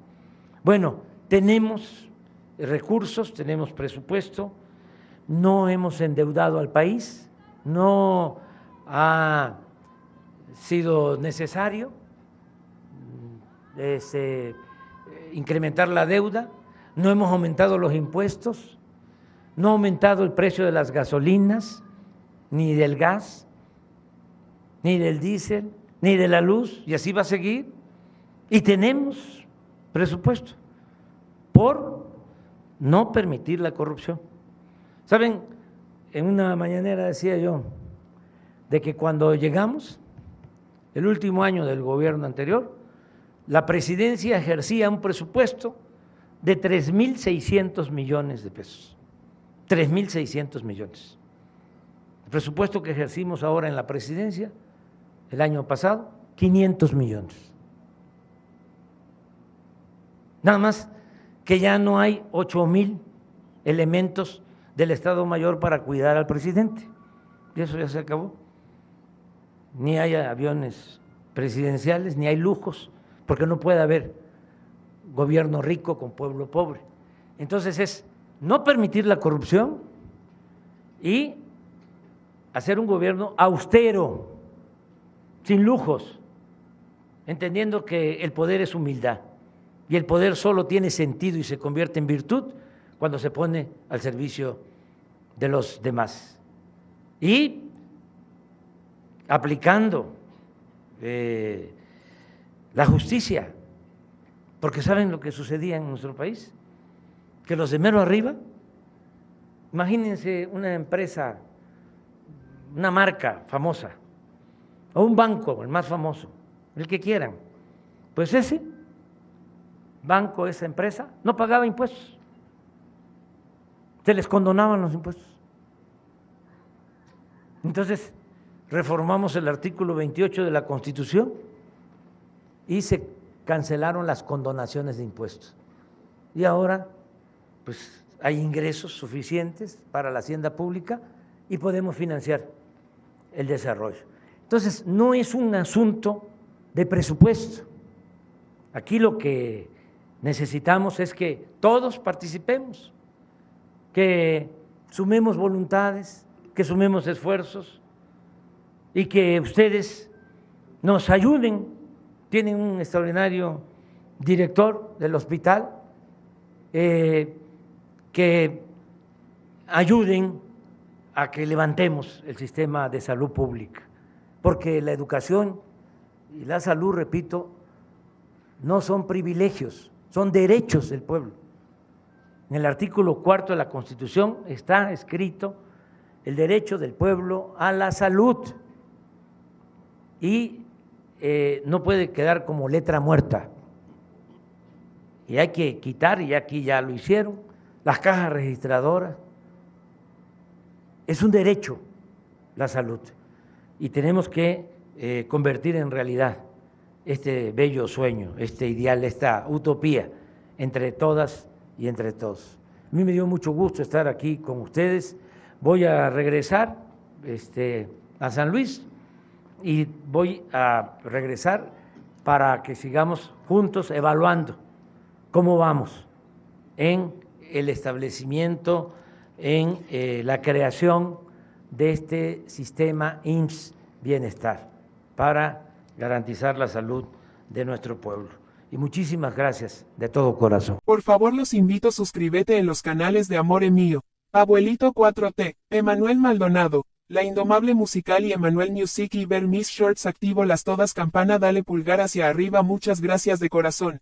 Bueno, tenemos recursos, tenemos presupuesto, no hemos endeudado al país, no ha sido necesario incrementar la deuda, no hemos aumentado los impuestos, no ha aumentado el precio de las gasolinas, ni del gas, ni del diésel, ni de la luz, y así va a seguir. Y tenemos presupuesto por no permitir la corrupción. ¿Saben? En una mañanera decía yo de que cuando llegamos, el último año del gobierno anterior, la presidencia ejercía un presupuesto de 3.600 millones de pesos. 3.600 millones. El presupuesto que ejercimos ahora en la presidencia, el año pasado, 500 millones. Nada más que ya no hay 8,000 elementos del Estado Mayor para cuidar al presidente. Y eso ya se acabó. Ni hay aviones presidenciales, ni hay lujos, porque no puede haber gobierno rico con pueblo pobre. Entonces es no permitir la corrupción y hacer un gobierno austero, sin lujos, entendiendo que el poder es humildad y el poder solo tiene sentido y se convierte en virtud cuando se pone al servicio de los demás. Y aplicando la justicia, porque ¿saben lo que sucedía en nuestro país? Que los de mero arriba, imagínense una empresa, una marca famosa, o un banco, el más famoso, el que quieran, pues ese banco, esa empresa, no pagaba impuestos, se les condonaban los impuestos. Entonces, reformamos el artículo 28 de la Constitución y se cancelaron las condonaciones de impuestos. Y ahora, pues, hay ingresos suficientes para la hacienda pública y podemos financiar el desarrollo. Entonces, no es un asunto de presupuesto. Aquí lo que necesitamos es que todos participemos, que sumemos voluntades, que sumemos esfuerzos y que ustedes nos ayuden. Tienen un extraordinario director del hospital, que ayuden a que levantemos el sistema de salud pública, porque la educación y la salud, repito, no son privilegios, son derechos del pueblo. En el artículo 4 de la Constitución está escrito el derecho del pueblo a la salud y no puede quedar como letra muerta. Y hay que quitar, y aquí ya lo hicieron, las cajas registradoras. Es un derecho la salud y tenemos que convertir en realidad este bello sueño, este ideal, esta utopía entre todas y entre todos. A mí me dio mucho gusto estar aquí con ustedes. Voy a regresar a San Luis y voy a regresar para que sigamos juntos evaluando cómo vamos en el establecimiento, en la creación de este sistema IMSS Bienestar para garantizar la salud de nuestro pueblo. Y muchísimas gracias de todo corazón. Por favor, los invito a suscríbete en los canales de Amore Mío, Abuelito 4T, Emanuel Maldonado, La Indomable Musical y Emanuel Music y ver mis shorts. Activo las todas campana, dale pulgar hacia arriba. Muchas gracias de corazón.